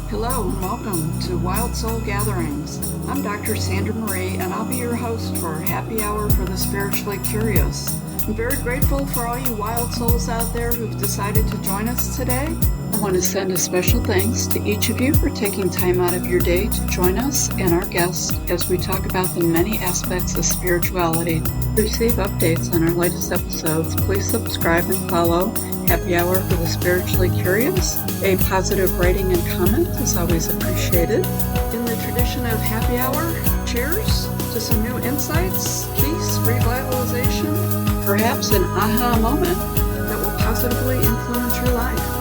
Hello and welcome to Wild Soul Gatherings. I'm Dr. Sandra Marie and I'll be your host for Happy Hour for the Spiritually Curious. I'm very grateful for all you wild souls out there who've decided to join us today. I want to send a special thanks to each of you for taking time out of your day to join us and our guests as we talk about the many aspects of spirituality. To receive updates on our latest episodes, please subscribe and follow Happy Hour for the Spiritually Curious. A positive rating and comment is always appreciated. In the tradition of Happy Hour, cheers to some new insights, peace, revitalization, perhaps an aha moment that will positively influence your life.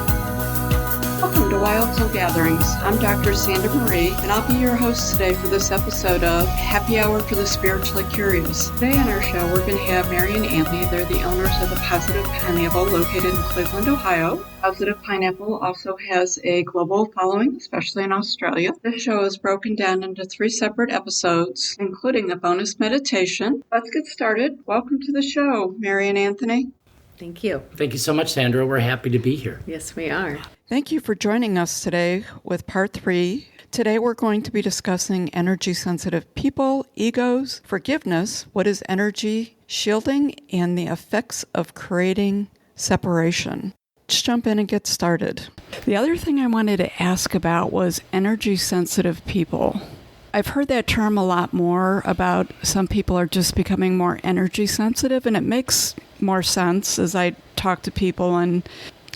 Welcome to Wild Soul Gatherings. I'm Dr. Sandra Marie, and I'll be your host today for this episode of Happy Hour for the Spiritually Curious. Today on our show, we're going to have Mary and Anthony. They're the owners of the Positive Pineapple located in Cleveland, Ohio. Positive Pineapple also has a global following, especially in Australia. This show is broken down into 3 separate episodes, including a bonus meditation. Let's get started. Welcome to the show, Mary and Anthony. Thank you. Thank you so much, Sandra. We're happy to be here. Yes, we are. Thank you for joining us today with part 3. Today we're going to be discussing energy-sensitive people, egos, forgiveness, what is energy shielding, and the effects of creating separation. Let's jump in and get started. The other thing I wanted to ask about was energy-sensitive people. I've heard that term a lot more about some people are just becoming more energy sensitive, and it makes more sense as I talk to people and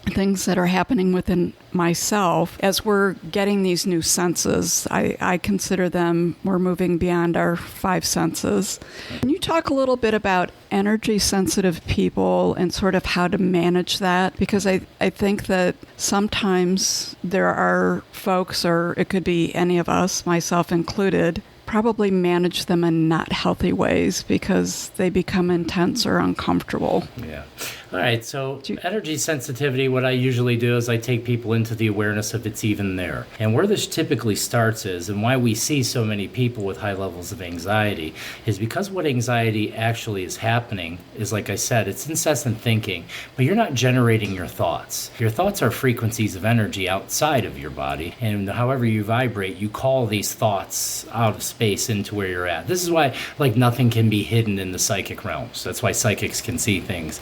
things that are happening within myself as we're getting these new senses. I consider them, we're moving beyond our 5 senses. Can you talk a little bit about energy sensitive people and sort of how to manage that? Because I think that sometimes there are folks, or it could be any of us, myself included, probably manage them in not healthy ways because they become intense or uncomfortable. Yeah. All right. So energy sensitivity, what I usually do is I take people into the awareness of it's even there. And where this typically starts is, and why we see so many people with high levels of anxiety, is because what anxiety actually is happening is, like I said, it's incessant thinking, but you're not generating your thoughts. Your thoughts are frequencies of energy outside of your body. And however you vibrate, you call these thoughts out of space into where you're at. This is why, like, nothing can be hidden in the psychic realms. That's why psychics can see things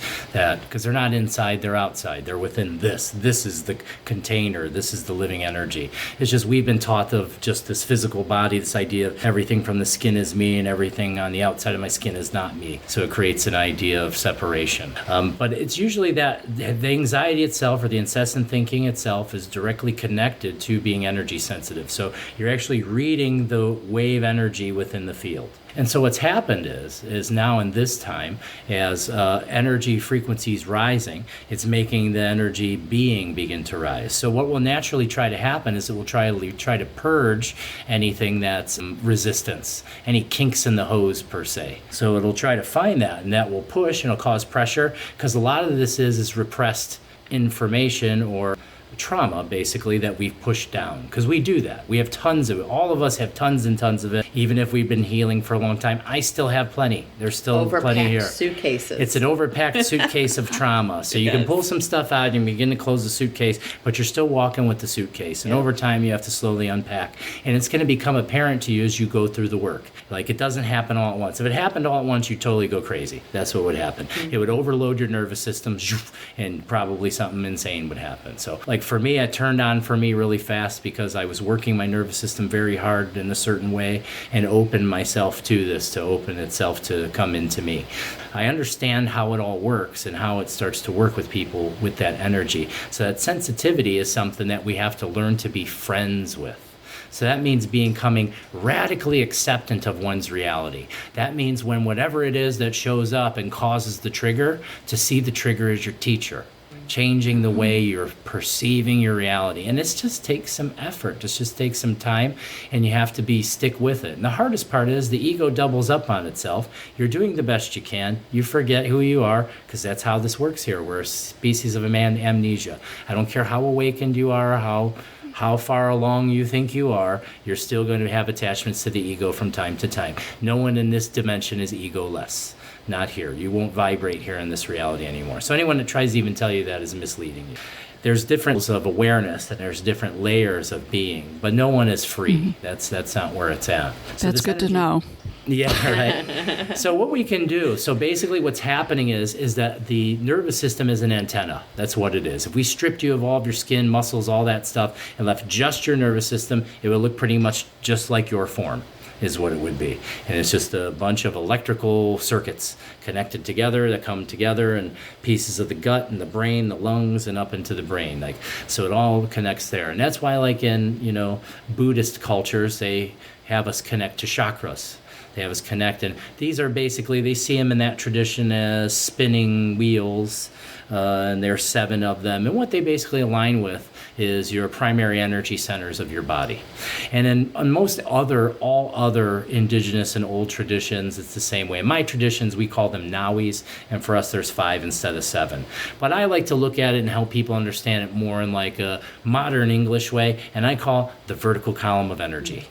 because they're not inside, they're outside. They're within this. This is the container. This is the living energy. It's just we've been taught of just this physical body, this idea of everything from the skin is me and everything on the outside of my skin is not me. So it creates an idea of separation. But it's usually that the anxiety itself or the incessant thinking itself is directly connected to being energy sensitive. So you're actually reading the wave energy within the field. And so what's happened is now in this time, as energy frequencies rising, it's making the energy being begin to rise. So what will naturally try to happen is it will try to purge anything that's resistance, any kinks in the hose per se. So it'll try to find that, and that will push and it'll cause pressure, because a lot of this is repressed information or trauma, basically, that we've pushed down, because we do that. We have tons of it. All of us have tons and tons of it. Even if we've been healing for a long time, I still have plenty. There's still plenty here. Suitcases. It's an overpacked suitcase of trauma. So you can pull some stuff out and begin to close the suitcase, but you're still walking with the suitcase. And over time, you have to slowly unpack. And it's going to become apparent to you as you go through the work. Like, it doesn't happen all at once. If it happened all at once, you'd totally go crazy. That's what would happen. It would overload your nervous system, and probably something insane would happen. So, like, for me, it turned on for me really fast because I was working my nervous system very hard in a certain way and opened myself to this, to open itself to come into me. I understand how it all works and how it starts to work with people with that energy. So that sensitivity is something that we have to learn to be friends with. So that means becoming radically acceptant of one's reality. That means when whatever it is that shows up and causes the trigger, to see the trigger as your teacher. Changing the way you're perceiving your reality. And it just takes some effort. It just takes some time, and you have to stick with it. And the hardest part is the ego doubles up on itself. You're doing the best you can. You forget who you are, because that's how this works here. We're a species of amnesia. I don't care how awakened you are, how far along you think you are, you're still going to have attachments to the ego from time to time. No one in this dimension is ego-less. not here. You won't vibrate here in this reality anymore. So anyone that tries to even tell you that is misleading you. There's different levels of awareness and there's different layers of being, but no one is free. That's not where it's at. So that's good to know. Yeah, right. So what we can do, so basically what's happening is that the nervous system is an antenna. That's what it is. If we stripped you of all of your skin, muscles, all that stuff, and left just your nervous system, it would look pretty much just like your form, is what it would be. And it's just a bunch of electrical circuits connected together that come together, and pieces of the gut and the brain, the lungs, and up into the brain. So it all connects there. And that's why in, Buddhist cultures, they have us connect to chakras. They have us connect, and these are basically, they see them in that tradition as spinning wheels, and there are 7 of them. And what they basically align with is your primary energy centers of your body. And in on all other indigenous and old traditions, it's the same way. In my traditions, we call them Nawis, and for us, there's 5 instead of 7. But I like to look at it and help people understand it more in like a modern English way, and I call the vertical column of energy,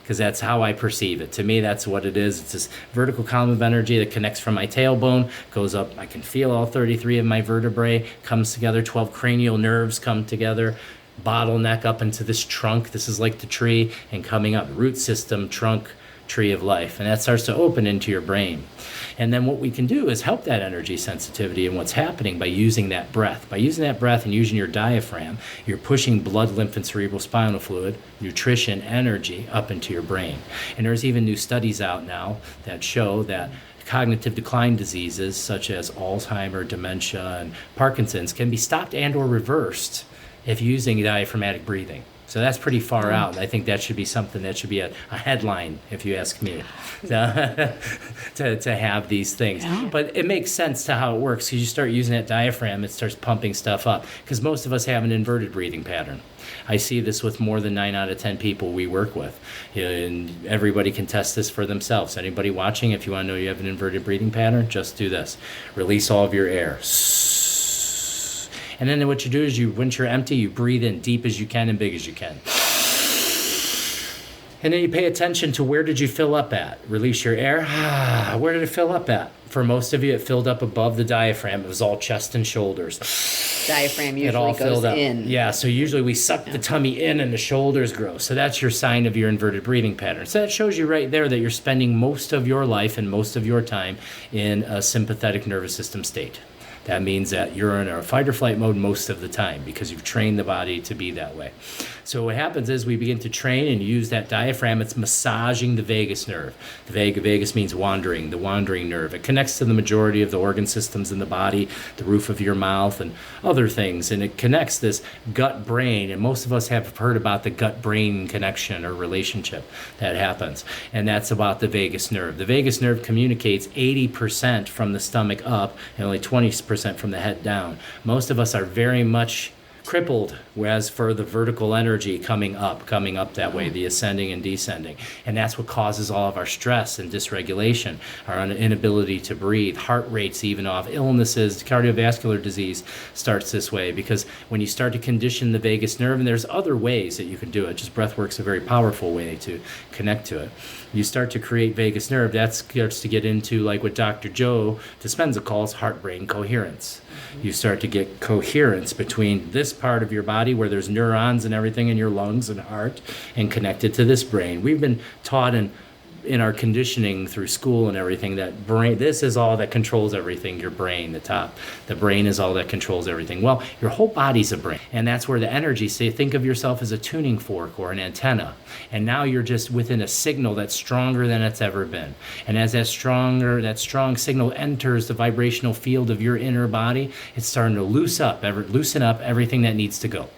because that's how I perceive it. To me, that's what it is. It's this vertical column of energy that connects from my tailbone, goes up. I can feel all 33 of my vertebrae, comes together, 12 cranial nerves come together, bottleneck up into this trunk. This is like the tree, and coming up, root system, trunk, tree of life. And that starts to open into your brain. And then what we can do is help that energy sensitivity and what's happening by using that breath. By using that breath and using your diaphragm, you're pushing blood, lymph, and cerebral spinal fluid, nutrition, energy up into your brain. And there's even new studies out now that show that cognitive decline diseases such as Alzheimer's, dementia, and Parkinson's can be stopped and or reversed if using diaphragmatic breathing. So that's pretty far out. I think that should be something that should be a headline, if you ask me, to have these things. Yeah. But it makes sense to how it works. Because you start using that diaphragm, it starts pumping stuff up. Because most of us have an inverted breathing pattern. I see this with more than 9 out of 10 people we work with. And everybody can test this for themselves. Anybody watching, if you want to know you have an inverted breathing pattern, just do this. Release all of your air. And then what you do is once you're empty, you breathe in deep as you can and big as you can. And then you pay attention to where did you fill up at. Release your air. Where did it fill up at? For most of you, it filled up above the diaphragm. It was all chest and shoulders. Diaphragm usually goes in. Yeah, so usually we suck the tummy in and the shoulders grow. So that's your sign of your inverted breathing pattern. So that shows you right there that you're spending most of your life and most of your time in a sympathetic nervous system state. That means that you're in a fight or flight mode most of the time because you've trained the body to be that way. So what happens is we begin to train and use that diaphragm. It's massaging the vagus nerve. The vagus means wandering, the wandering nerve. It connects to the majority of the organ systems in the body, the roof of your mouth, and other things. And it connects this gut-brain. And most of us have heard about the gut-brain connection or relationship that happens. And that's about the vagus nerve. The vagus nerve communicates 80% from the stomach up and only 20% from the head down. Most of us are very much crippled, whereas for the vertical energy coming up that way, the ascending and descending. And that's what causes all of our stress and dysregulation, our inability to breathe, heart rates, even off illnesses. Cardiovascular disease starts this way because when you start to condition the vagus nerve, and there's other ways that you can do it, just breath work's a very powerful way to connect to it. You start to create vagus nerve, that starts to get into like what Dr. Joe Dispenza calls heart-brain coherence. You start to get coherence between this part of your body where there's neurons and everything in your lungs and heart and connected to this brain. We've been taught in our conditioning through school and everything that brain, this is all that controls everything, your brain, the top. The brain is all that controls everything. Well, your whole body's a brain, and that's where the energy, think of yourself as a tuning fork or an antenna, and now you're just within a signal that's stronger than it's ever been. And as that strong signal enters the vibrational field of your inner body, it's starting to loosen up everything that needs to go.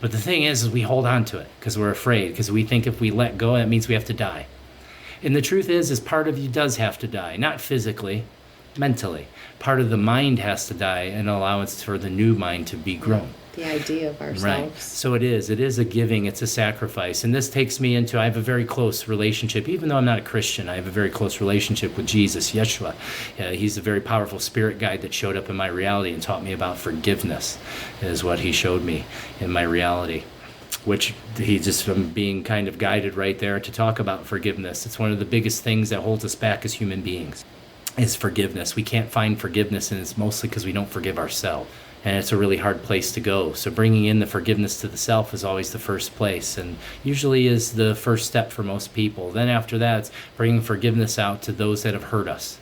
But the thing is we hold on to it because we're afraid, because we think if we let go, that means we have to die. And the truth is part of you does have to die, not physically, mentally. Part of the mind has to die and allowance for the new mind to be grown. The idea of ourselves. Right. So it is a giving, it's a sacrifice. And this takes me into, I have a very close relationship, even though I'm not a Christian, I have a very close relationship with Jesus, Yeshua. He's a very powerful spirit guide that showed up in my reality and taught me about forgiveness, is what he showed me in my reality. Which I'm being kind of guided right there to talk about forgiveness. It's one of the biggest things that holds us back as human beings. is forgiveness. We can't find forgiveness, and it's mostly because we don't forgive ourselves. And it's a really hard place to go. So bringing in the forgiveness to the self is always the first place, and usually is the first step for most people. Then after that, it's bringing forgiveness out to those that have hurt us.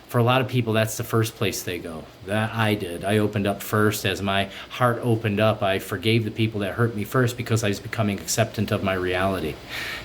For a lot of people, that's the first place they go. That I did. I opened up first. As my heart opened up, I forgave the people that hurt me first because I was becoming acceptant of my reality.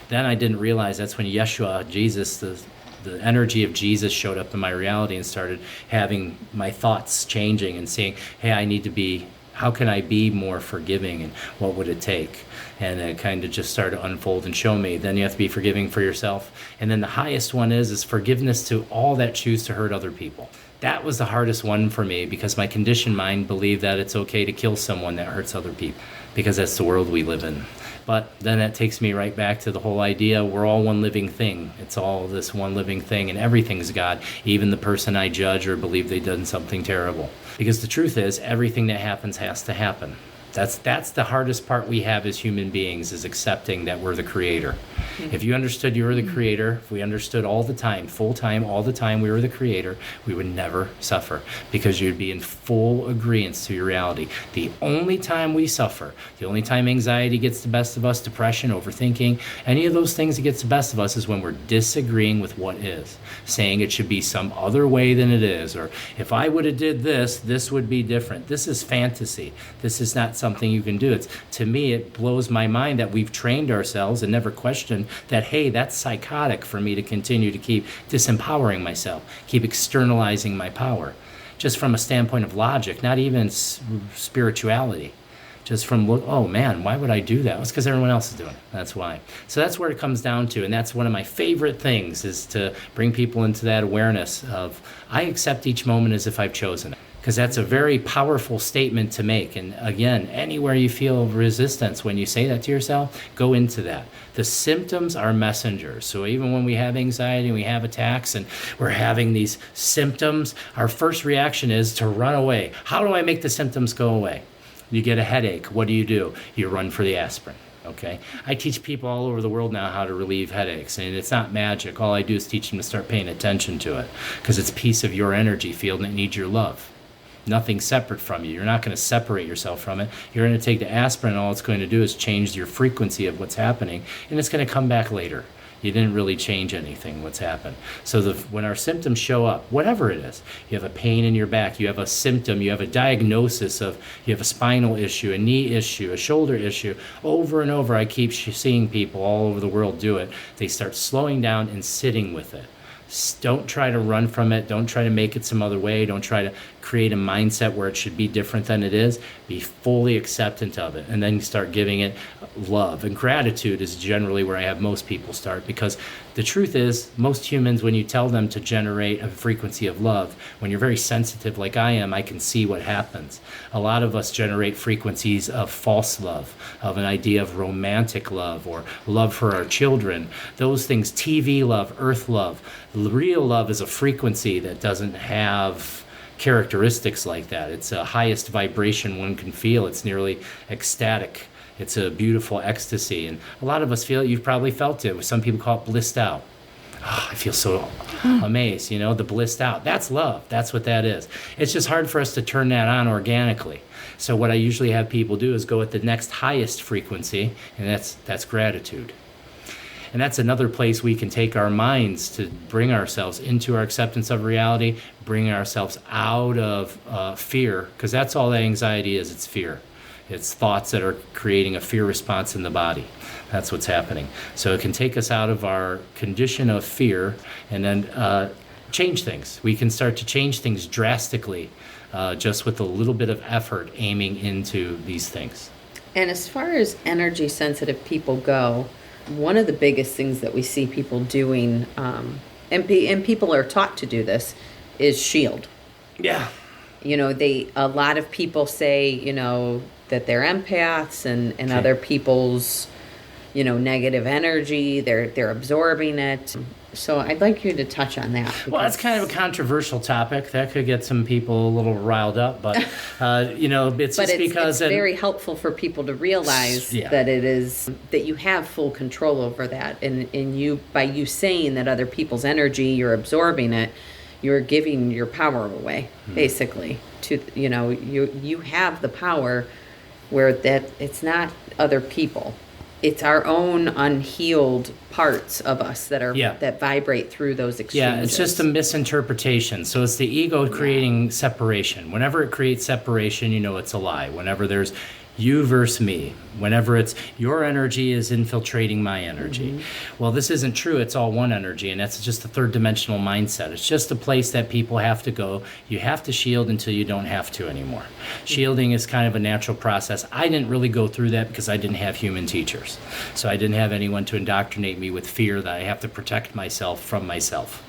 Then I didn't realize that's when Yeshua, Jesus, the energy of Jesus showed up in my reality and started having my thoughts changing and saying, hey, I need to be, how can I be more forgiving, and what would it take? And it kind of just started to unfold and show me. Then you have to be forgiving for yourself. And then the highest one is forgiveness to all that choose to hurt other people. That was the hardest one for me because my conditioned mind believed that it's okay to kill someone that hurts other people because that's the world we live in. But then that takes me right back to the whole idea we're all one living thing. It's all this one living thing, and everything's God, even the person I judge or believe they've done something terrible. Because the truth is, everything that happens has to happen. That's the hardest part we have as human beings, is accepting that we're the creator. Mm-hmm. If you understood you were the creator, if we understood all the time, full time, all the time we were the creator, we would never suffer because you'd be in full agreement to your reality. The only time we suffer, the only time anxiety gets the best of us, depression, overthinking, any of those things that gets the best of us is when we're disagreeing with what is, saying it should be some other way than it is, or if I would have did this, this would be different. This is fantasy. This is not something you can do. It's, to me, it blows my mind that we've trained ourselves and never questioned that, hey, that's psychotic for me to continue to keep disempowering myself, keep externalizing my power, just from a standpoint of logic, not even spirituality. Just from, oh man, why would I do that? It's because everyone else is doing it. That's why. So that's where it comes down to. And that's one of my favorite things, is to bring people into that awareness of, I accept each moment as if I've chosen it. Because that's a very powerful statement to make. And again, anywhere you feel resistance, when you say that to yourself, go into that. The symptoms are messengers. So even when we have anxiety and we have attacks and we're having these symptoms, our first reaction is to run away. How do I make the symptoms go away? You get a headache. What do? You run for the aspirin. Okay? I teach people all over the world now how to relieve headaches, and it's not magic. All I do is teach them to start paying attention to it, because it's a piece of your energy field and it needs your love. Nothing separate from you. You're not going to separate yourself from it. You're going to take the aspirin, and all it's going to do is change your frequency of what's happening, and it's going to come back later. You didn't really change anything, what's happened. So when our symptoms show up, whatever it is, you have a pain in your back, you have a symptom, you have a diagnosis of, you have a spinal issue, a knee issue, a shoulder issue, over and over, I keep seeing people all over the world do it. They start slowing down and sitting with it. Don't try to run from it. Don't try to make it some other way. Don't try to create a mindset where it should be different than it is. Be fully acceptant of it, and then you start giving it love. And gratitude is generally where I have most people start, because the truth is, most humans, when you tell them to generate a frequency of love, when you're very sensitive like I am, I can see what happens. A lot of us generate frequencies of false love, of an idea of romantic love or love for our children. Those things, TV love, earth love. Real love is a frequency that doesn't have characteristics like that. It's a highest vibration one can feel. It's nearly ecstatic. It's a beautiful ecstasy. And a lot of us feel it. You've probably felt it. Some people call it blissed out. Oh, I feel so amazed, the blissed out. That's love. That's what that is. It's just hard for us to turn that on organically. So what I usually have people do is go at the next highest frequency, and that's gratitude. And that's another place we can take our minds to bring ourselves into our acceptance of reality, bring ourselves out of fear, because that's all that anxiety is. It's fear. It's thoughts that are creating a fear response in the body. That's what's happening. So it can take us out of our condition of fear and then change things. We can start to change things drastically just with a little bit of effort aiming into these things. And as far as energy sensitive people go, one of the biggest things that we see people doing, and people are taught to do this, is shield. Yeah. A lot of people say, that they're empaths and okay. Other people's, negative energy, they're absorbing it. So I'd like you to touch on that. Well, that's kind of a controversial topic. That could get some people a little riled up, but it's just because it's very helpful for people to realize that it is that you have full control over that, and you, by you saying that other people's energy, you're absorbing it, you're giving your power away, basically. To, you know, you have the power where that it's not other people. It's our own unhealed parts of us that are that vibrate through those exchanges. Yeah, it's just a misinterpretation. So it's the ego creating separation. Whenever it creates separation, you know it's a lie. Whenever there's you versus me, whenever it's your energy is infiltrating my energy. Well, this isn't true. It's all one energy, and that's just a third dimensional mindset. It's just a place that people have to go. You have to shield until you don't have to anymore. Shielding is kind of a natural process. I didn't really go through that because I didn't have human teachers. So I didn't have anyone to indoctrinate me with fear that I have to protect myself from myself.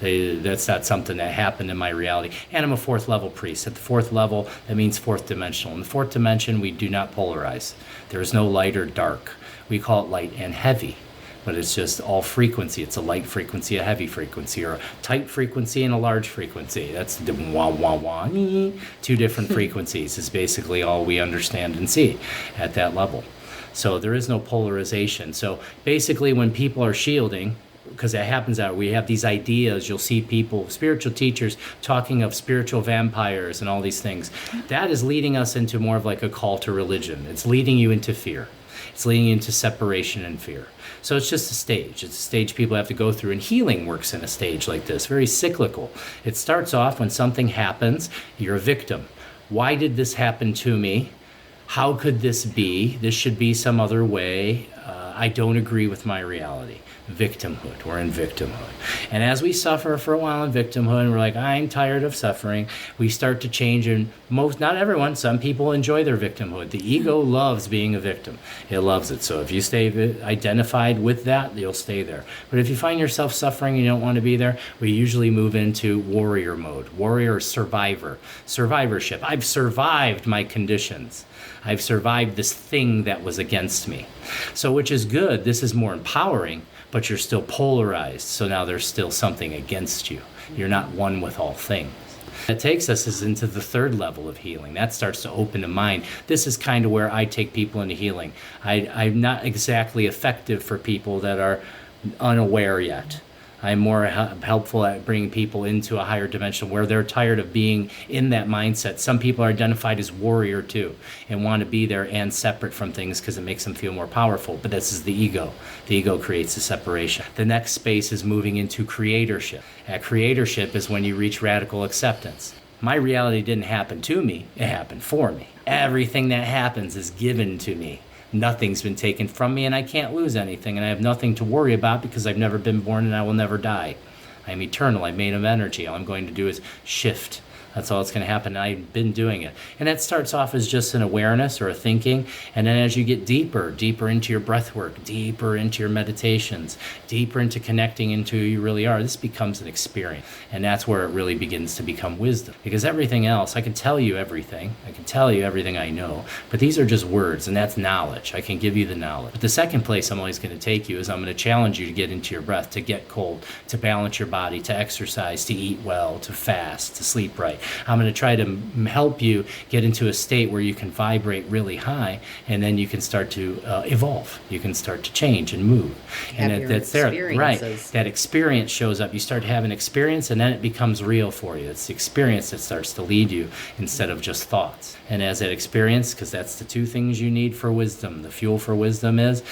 That's not something that happened in my reality. And I'm a fourth level priest. At the fourth level, that means fourth dimensional. In the fourth dimension, we do not polarize. There is no light or dark. We call it light and heavy, but it's just all frequency. It's a light frequency, a heavy frequency, or a tight frequency and a large frequency. That's the wah, wah, wah, two different frequencies is basically all we understand and see at that level. So there is no polarization. So basically when people are shielding, because it happens out, we have these ideas, you'll see people, spiritual teachers talking of spiritual vampires and all these things. That is leading us into more of like a call to religion. It's leading you into fear. It's leading you into separation and fear. So it's just a stage. It's a stage people have to go through, and healing works in a stage like this, very cyclical. It starts off when something happens, you're a victim. Why did this happen to me? How could this be? This should be some other way. I don't agree with my reality. Victimhood. We're in victimhood. And as we suffer for a while in victimhood, and we're like, I'm tired of suffering, we start to change. And not everyone, some people enjoy their victimhood. The ego loves being a victim. It loves it. So if you stay identified with that, you'll stay there. But if you find yourself suffering and you don't want to be there, we usually move into warrior mode. Warrior, survivor. Survivorship. I've survived my conditions. I've survived this thing that was against me. So which is good. This is more empowering, but you're still polarized. So now there's still something against you. You're not one with all things. That takes us into the third level of healing. That starts to open the mind. This is kind of where I take people into healing. I'm not exactly effective for people that are unaware yet. I'm more helpful at bringing people into a higher dimension where they're tired of being in that mindset. Some people are identified as warrior too and want to be there and separate from things because it makes them feel more powerful. But this is the ego. The ego creates a separation. The next space is moving into creatorship. At creatorship is when you reach radical acceptance. My reality didn't happen to me. It happened for me. Everything that happens is given to me. Nothing's been taken from me, and I can't lose anything, and I have nothing to worry about because I've never been born and I will never die. I am eternal. I'm made of energy. All I'm going to do is shift. That's all that's going to happen. I've been doing it. And that starts off as just an awareness or a thinking. And then as you get deeper into your breath work, deeper into your meditations, deeper into connecting into who you really are, this becomes an experience. And that's where it really begins to become wisdom. Because everything else, I can tell you everything. I can tell you everything I know. But these are just words, and that's knowledge. I can give you the knowledge. But the second place I'm always going to take you is I'm going to challenge you to get into your breath, to get cold, to balance your body, to exercise, to eat well, to fast, to sleep right. I'm going to try to help you get into a state where you can vibrate really high, and then you can start to evolve. You can start to change and move. And that's there, right? That experience shows up. You start to have an experience, and then it becomes real for you. It's the experience that starts to lead you instead of just thoughts. And as that experience, because that's the two things you need for wisdom. The fuel for wisdom is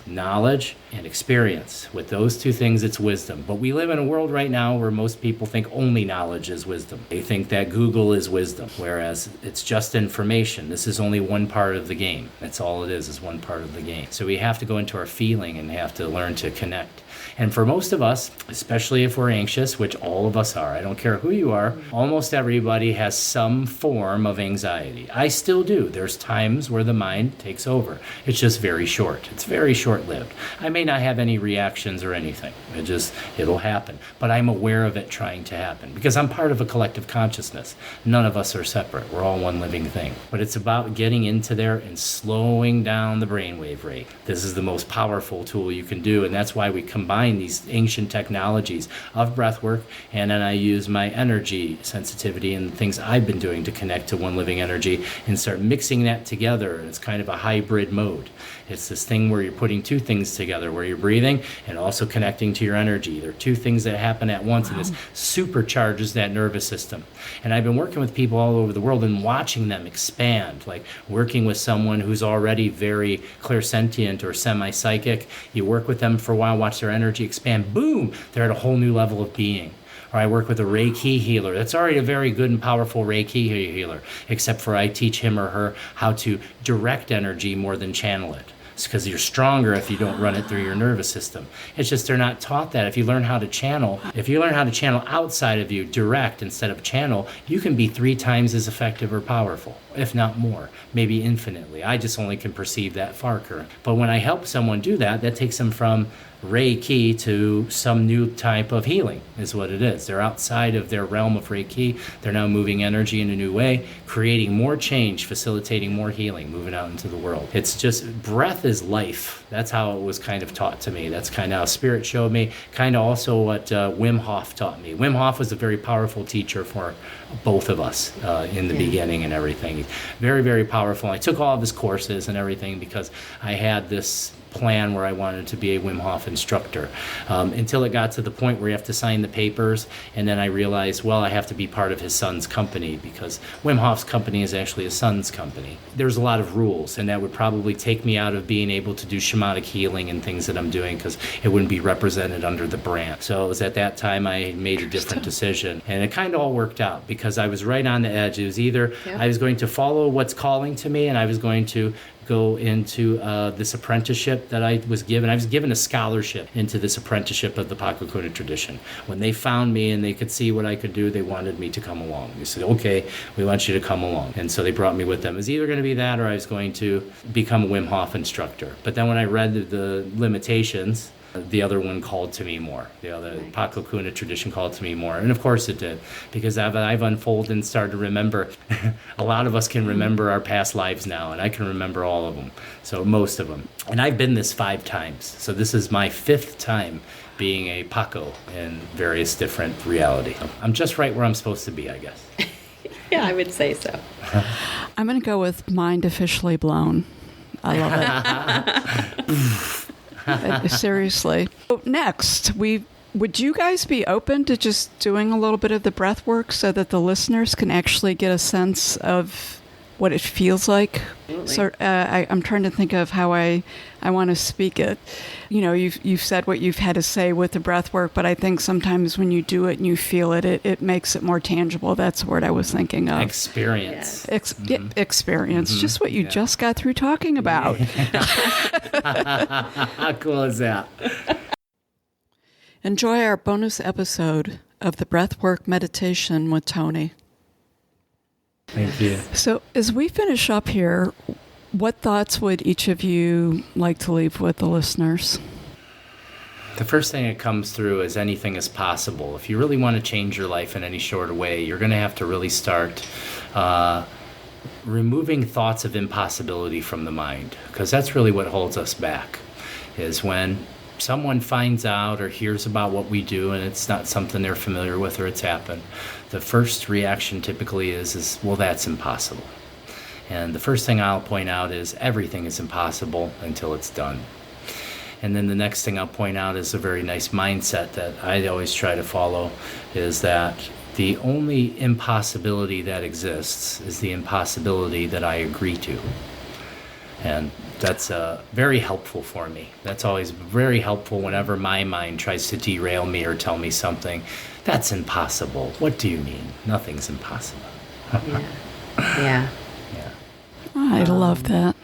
knowledge and experience. With those two things, it's wisdom. But we live in a world right now where most people think only knowledge is wisdom. They think that Google is wisdom, whereas it's just information. This is only one part of the game. That's all it is one part of the game. So we have to go into our feeling and have to learn to connect. And for most of us, especially if we're anxious, which all of us are, I don't care who you are, almost everybody has some form of anxiety. I still do. There's times where the mind takes over. It's just very short. It's very short-lived. I may not have any reactions or anything. It'll happen. But I'm aware of it trying to happen because I'm part of a collective consciousness. consciousness. None of us are separate. We're all one living thing. But it's about getting into there and slowing down the brainwave rate. This is the most powerful tool you can do, and that's why we combine these ancient technologies of breath work, and then I use my energy sensitivity and things I've been doing to connect to one living energy and start mixing that together. It's kind of a hybrid mode. It's this thing where you're putting two things together, where you're breathing and also connecting to your energy. There are two things that happen at once, and this supercharges that nervous system. And I've been working with people all over the world and watching them expand, like working with someone who's already very clairsentient or semi-psychic. You work with them for a while, watch their energy expand, boom, they're at a whole new level of being. Or I work with a Reiki healer. That's already a very good and powerful Reiki healer, except for I teach him or her how to direct energy more than channel it. It's because you're stronger if you don't run it through your nervous system. It's just they're not taught that. If you learn how to channel outside of you, direct instead of channel, you can be 3 times as effective or powerful, if not more, maybe infinitely. I just only can perceive that far current. But when I help someone do that, that takes them from Reiki to some new type of healing is what it is. They're outside of their realm of Reiki. They're now moving energy in a new way, creating more change, facilitating more healing, moving out into the world. It's just, breath is life. That's how it was kind of taught to me. That's kind of how Spirit showed me, kind of also what Wim Hof taught me. Wim Hof was a very powerful teacher for both of us in the beginning and everything. Very, very powerful. I took all of his courses and everything because I had this plan where I wanted to be a Wim Hof instructor until it got to the point where you have to sign the papers, and then I realized, well, I have to be part of his son's company because Wim Hof's company is actually his son's company. There's a lot of rules, and that would probably take me out of being able to do shamanic healing and things that I'm doing because it wouldn't be represented under the brand. So it was at that time I made a different decision, and it kind of all worked out because I was right on the edge. It was either I was going to follow what's calling to me, and I was going to go into this apprenticeship that I was given. I was given a scholarship into this apprenticeship of the Paqo tradition. When they found me and they could see what I could do, they wanted me to come along. They said, okay, we want you to come along. And so they brought me with them. It was either going to be that or I was going to become a Wim Hof instructor. But then when I read the limitations, the other one called to me more. The other Paqo tradition called to me more. And of course it did, because I've unfolded and started to remember. A lot of us can remember our past lives now, and I can remember all of them. So most of them. And I've been this 5 times. So this is my 5th time being a Paqo in various different reality. I'm just right where I'm supposed to be, I guess. Yeah, I would say so. I'm going to go with mind officially blown. I love it. Seriously. So next, would you guys be open to just doing a little bit of the breath work so that the listeners can actually get a sense of what it feels like? Absolutely. So I'm trying to think of how I want to speak it. You know, you've said what you've had to say with the breath work, but I think sometimes when you do it and you feel it, it makes it more tangible. That's the word I was thinking of. Experience. Experience. Mm-hmm. Just what you just got through talking about. How cool is that? Enjoy our bonus episode of the breathwork meditation with Tony. Thank you. So as we finish up here, what thoughts would each of you like to leave with the listeners? The first thing that comes through is anything is possible. If you really want to change your life in any short way, you're going to have to really start removing thoughts of impossibility from the mind, because that's really what holds us back, is when someone finds out or hears about what we do and it's not something they're familiar with or it's happened, the first reaction typically is well, that's impossible. And the first thing I'll point out is everything is impossible until it's done. And then the next thing I'll point out is a very nice mindset that I always try to follow, is that the only impossibility that exists is the impossibility that I agree to. And that's very helpful for me. That's always very helpful whenever my mind tries to derail me or tell me something. That's impossible. What do you mean? Nothing's impossible. Yeah. I love that.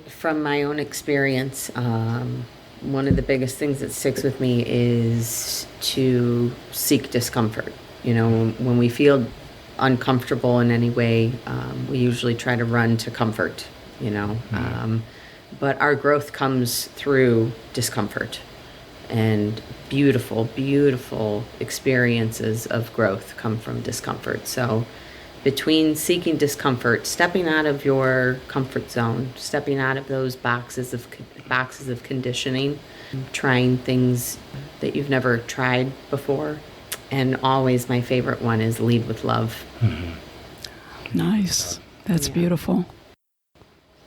From my own experience, one of the biggest things that sticks with me is to seek discomfort. You know, when we feel uncomfortable in any way, we usually try to run to comfort, you know. But our growth comes through discomfort. and beautiful, beautiful experiences of growth come from discomfort. So between seeking discomfort, stepping out of your comfort zone, stepping out of those boxes of conditioning, trying things that you've never tried before, and always my favorite one is lead with love. Nice. That's beautiful.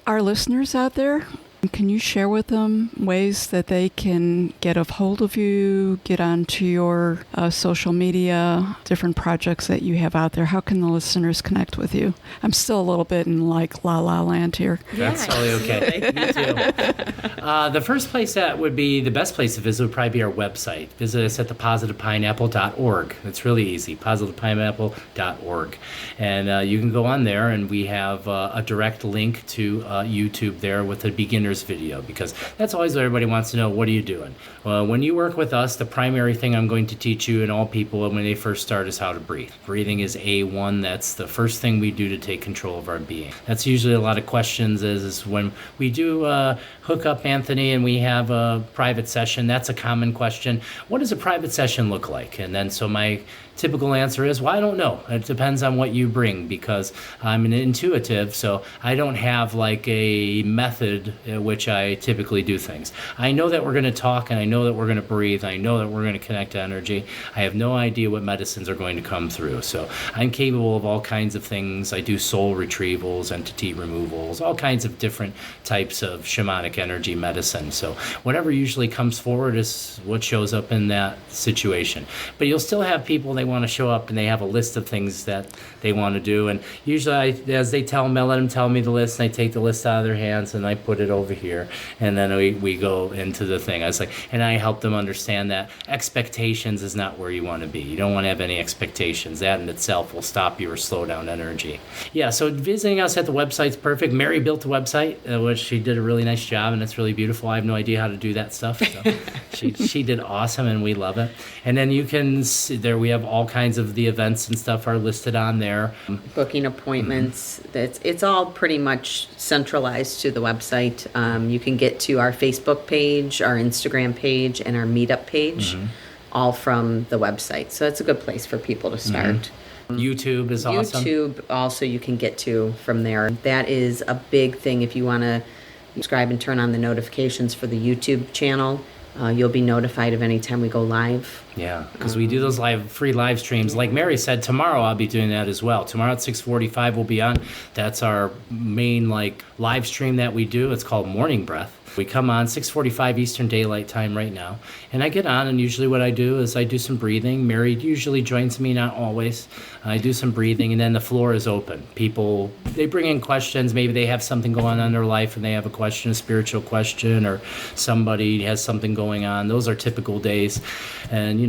Our listeners out there, can you share with them ways that they can get a hold of you, get onto your social media, different projects that you have out there? How can the listeners connect with you? I'm still a little bit in like la la land here. That's totally okay. Me too. The first place that would be the best place to visit would probably be our website. Visit us at thepositivepineapple.org. It's really easy, positivepineapple.org. And you can go on there, and we have a direct link to YouTube there with a beginner's video, because that's always what everybody wants to know. What are you doing? When you work with us, the primary thing I'm going to teach you and all people when they first start is how to breathe. Breathing is A1. That's the first thing we do to take control of our being. That's usually a lot of questions is when we do hook up Anthony and we have a private session. That's a common question. What does a private session look like? And then so my typical answer is, well, I don't know. It depends on what you bring, because I'm an intuitive, so I don't have like a method in which I typically do things. I know that we're going to talk, and I know that we're going to breathe, I know that we're going to connect to energy. I have no idea what medicines are going to come through, so I'm capable of all kinds of things. I do soul retrievals, entity removals, all kinds of different types of shamanic energy medicine. So whatever usually comes forward is what shows up in that situation. But you'll still have people, they want to show up and they have a list of things that they want to do, and usually as they tell me, I let them tell me the list, and I take the list out of their hands and I put it over here, and then we go into the thing. I was like, and I help them understand that expectations is not where you want to be. You don't want to have any expectations. That in itself will stop you or slow down energy. Yeah, so visiting us at the website's perfect. Mary built the website, which she did a really nice job, and it's really beautiful. I have no idea how to do that stuff, so she did awesome, and we love it. And then you can see there we have all kinds of the events and stuff are listed on there. Booking appointments. It's all pretty much centralized to the website. You can get to our Facebook page, our Instagram page, and our meetup page, all from the website. So it's a good place for people to start. YouTube is awesome. YouTube also you can get to from there. That is a big thing if you want to subscribe and turn on the notifications for the YouTube channel. You'll be notified of any time we go live. Yeah, because we do those free live streams. Like Mary said, tomorrow I'll be doing that as well. Tomorrow at 6:45 we'll be on. That's our main live stream that we do. It's called Morning Breath. We come on 6:45 Eastern Daylight Time right now. And I get on, and usually what I do is I do some breathing. Mary usually joins me, not always. I do some breathing, and then the floor is open. People, they bring in questions. Maybe they have something going on in their life, and they have a question, a spiritual question, or somebody has something going on. Those are typical days. And,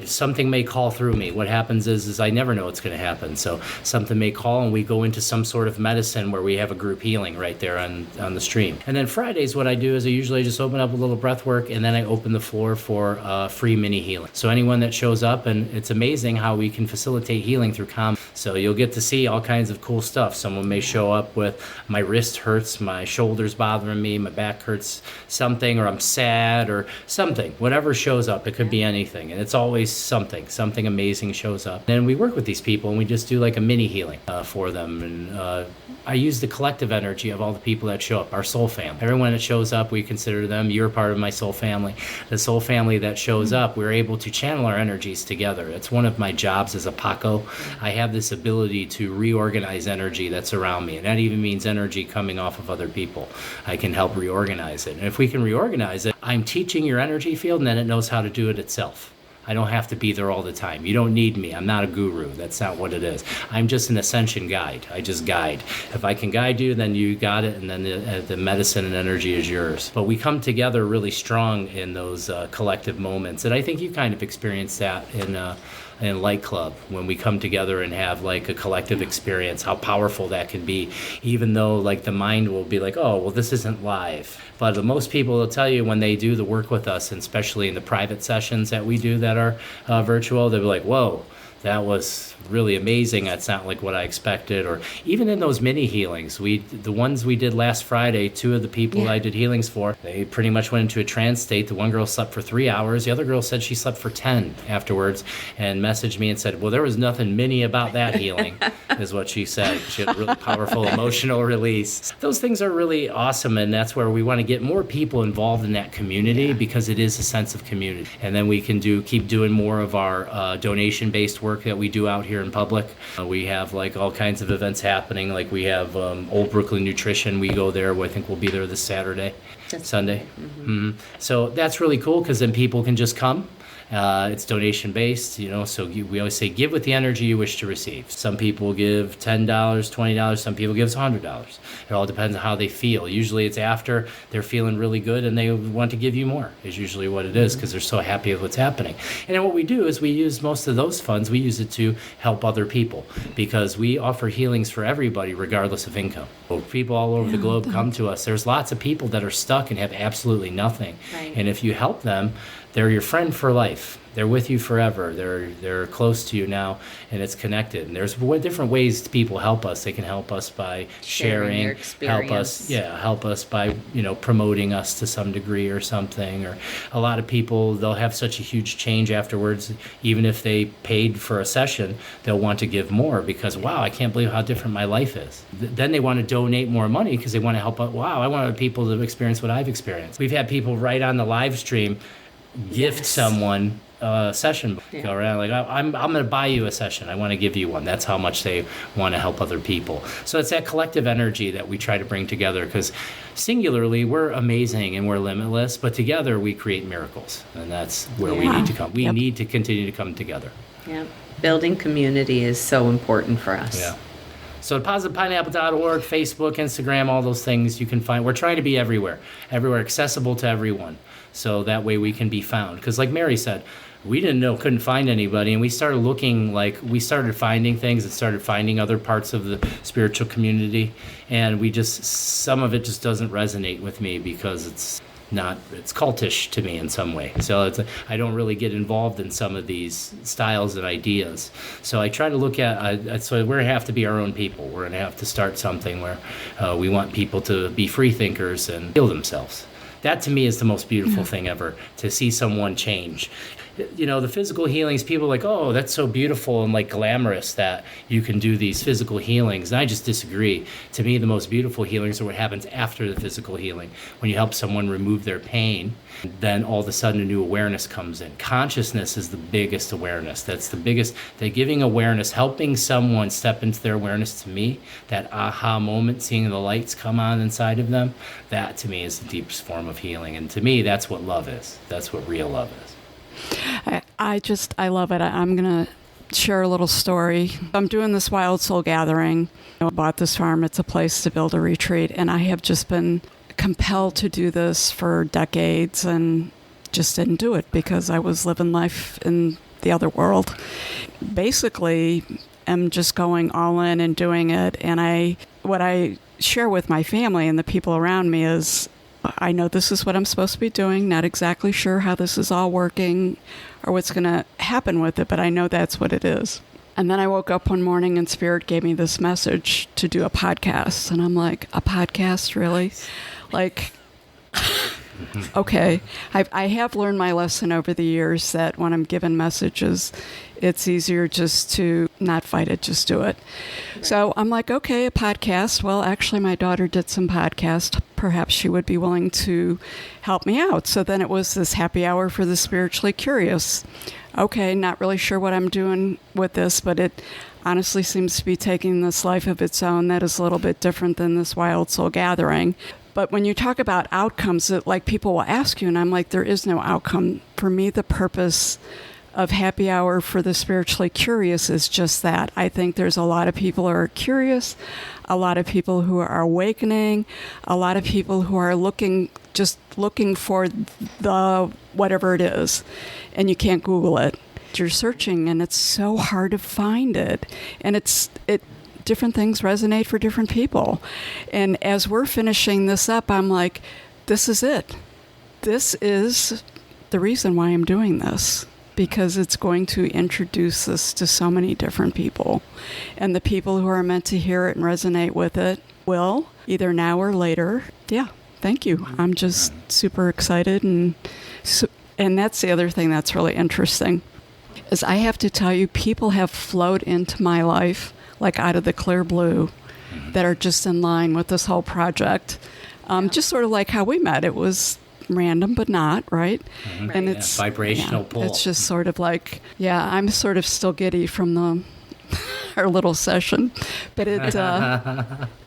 something may call through me. What happens is I never know what's going to happen. So something may call, and we go into some sort of medicine where we have a group healing right there on the stream. And then Fridays, what I do is I usually just open up a little breath work, and then I open the floor for free mini healing. So anyone that shows up, and it's amazing how we can facilitate healing through calm. So you'll get to see all kinds of cool stuff. Someone may show up with my wrist hurts, my shoulder's bothering me, my back hurts something, or I'm sad or something. Whatever shows up, it could be anything. And it's always something amazing shows up. And we work with these people, and we just do like a mini healing for them. And I use the collective energy of all the people that show up, our soul family. Everyone that shows up, we consider them, you're part of my soul family. The soul family that shows up, we're able to channel our energies together. It's one of my jobs as a Paqo. I have this ability to reorganize energy that's around me, and that even means energy coming off of other people. I can help reorganize it. And if we can reorganize it, I'm teaching your energy field, and then it knows how to do it itself. I don't have to be there all the time. You don't need me. I'm not a guru. That's not what it is. I'm just an ascension guide. I just guide. If I can guide you, then you got it, and then the medicine and energy is yours. But we come together really strong in those collective moments, and I think you kind of experienced that in Light Club, when we come together and have like a collective experience, how powerful that can be, even though like the mind will be like, oh, well, this isn't live. But most people will tell you when they do the work with us, and especially in the private sessions that we do that are virtual, they'll be like, whoa, that was really amazing. That's not like what I expected. Or even in those mini healings, the ones we did last Friday, 2 of the people I did healings for, they pretty much went into a trance state. The one girl slept for 3 hours. The other girl said she slept for 10 afterwards, and messaged me and said, well, there was nothing mini about that healing, is what she said. She had a really powerful emotional release. Those things are really awesome, and that's where we want to get more people involved in that community, because it is a sense of community. And then we can keep doing more of our donation-based work that we do out here in public. We have like all kinds of events happening. Like we have Old Brooklyn Nutrition. We go there. I think we'll be there this Sunday. So that's really cool, because then people can just come. It's donation based, so we always say give with the energy you wish to receive. Some people give $10, $20, some people give $100. It all depends on how they feel. Usually it's after they're feeling really good and they want to give you more, is usually what it is, because they're so happy with what's happening. And then what we do is we use most of those funds, we use it to help other people, because we offer healings for everybody regardless of income. So people all over the globe come to us. There's lots of people that are stuck and have absolutely nothing. Right. And if you help them, they're your friend for life. They're with you forever. They're close to you now, and it's connected. And there's different ways people help us. They can help us by sharing their experience. help us by promoting us to some degree or something. Or a lot of people, they'll have such a huge change afterwards. Even if they paid for a session, they'll want to give more, because wow, I can't believe how different my life is. Then they want to donate more money because they want to help out. Wow, I want people to experience what I've experienced. We've had people right on the live stream gift someone a session. Go around like, I'm going to buy you a session. I want to give you one. That's how much they want to help other people. So it's that collective energy that we try to bring together, because singularly we're amazing and we're limitless, but together we create miracles, and that's where we need to come. We need to continue to come together. Yeah. Building community is so important for us. Yeah. So positivepineapple.org, Facebook, Instagram, all those things you can find. We're trying to be everywhere, accessible to everyone. So that way we can be found. Because like Mary said, we couldn't find anybody. And we started we started finding things and started finding other parts of the spiritual community. And some of it just doesn't resonate with me, because it's cultish to me in some way. So I don't really get involved in some of these styles and ideas. So I try to look at, so we're going to have to be our own people. We're going to have to start something where we want people to be free thinkers and heal themselves. That to me is the most beautiful thing ever, to see someone change. The physical healings, people are like, oh, that's so beautiful and like glamorous that you can do these physical healings. And I just disagree. To me, the most beautiful healings are what happens after the physical healing. When you help someone remove their pain, then all of a sudden a new awareness comes in. Consciousness is the biggest awareness. That's the biggest, that giving awareness, helping someone step into their awareness, to me, that aha moment, seeing the lights come on inside of them, that to me is the deepest form of healing. And to me, that's what love is. That's what real love is. I love it. I'm going to share a little story. I'm doing this Wild Soul Gathering. I bought this farm. It's a place to build a retreat, and I have just been compelled to do this for decades and just didn't do it because I was living life in the other world. Basically, I'm just going all in and doing it, and what I share with my family and the people around me is, I know this is what I'm supposed to be doing, not exactly sure how this is all working or what's going to happen with it, but I know that's what it is. And then I woke up one morning and Spirit gave me this message to do a podcast. And I'm like, a podcast, really? Like, okay. I have learned my lesson over the years that when I'm given messages, it's easier just to not fight it, just do it. Right. So I'm like, okay, a podcast. Well, actually, my daughter did some podcasts. Perhaps she would be willing to help me out. So then it was this happy hour for the spiritually curious. Okay, not really sure what I'm doing with this, but it honestly seems to be taking this life of its own that is a little bit different than this Wild Soul Gathering. But when you talk about outcomes, people will ask you, and I'm like, there is no outcome. For me, the purpose of happy hour for the spiritually curious is just that. I think there's a lot of people who are curious, a lot of people who are awakening, a lot of people who are looking for the whatever it is, and you can't Google it. You're searching, and it's so hard to find it, and different things resonate for different people. And as we're finishing this up, I'm like, this is it. This is the reason why I'm doing this. because it's going to introduce this to so many different people. And the people who are meant to hear it and resonate with it will, either now or later. Yeah, thank you. I'm just super excited. And that's the other thing that's really interesting, is I have to tell you, people have flowed into my life, like out of the clear blue, that are just in line with this whole project. Just sort of like how we met. It was random, but not, right? And it's vibrational pull. It's just sort of like, I'm sort of still giddy from our little session, but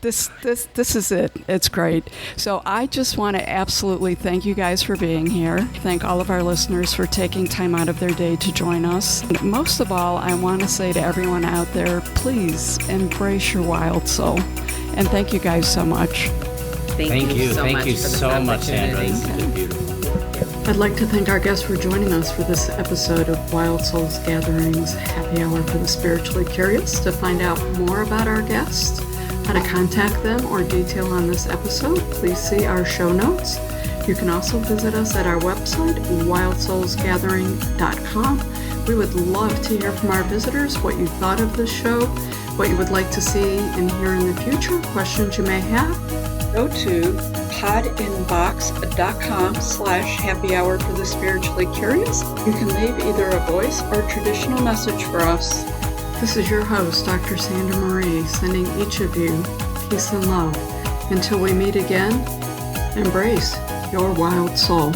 this is it. It's great. So I just want to absolutely thank you guys for being here. Thank all of our listeners for taking time out of their day to join us. And most of all, I want to say to everyone out there, please embrace your wild soul. And thank you guys so much. Thank you so much, Sandra. This has been beautiful. I'd like to thank our guests for joining us for this episode of Wild Souls Gatherings Happy Hour for the Spiritually Curious. To find out more about our guests, how to contact them, or detail on this episode, please see our show notes. You can also visit us at our website, wildsoulsgathering.com. We would love to hear from our visitors what you thought of this show, what you would like to see and hear in the future, questions you may have. Go to podinbox.com/happy hour for the spiritually curious. You can leave either a voice or traditional message for us. This is your host, Dr. Sandra Marie, sending each of you peace and love. Until we meet again, embrace your wild soul.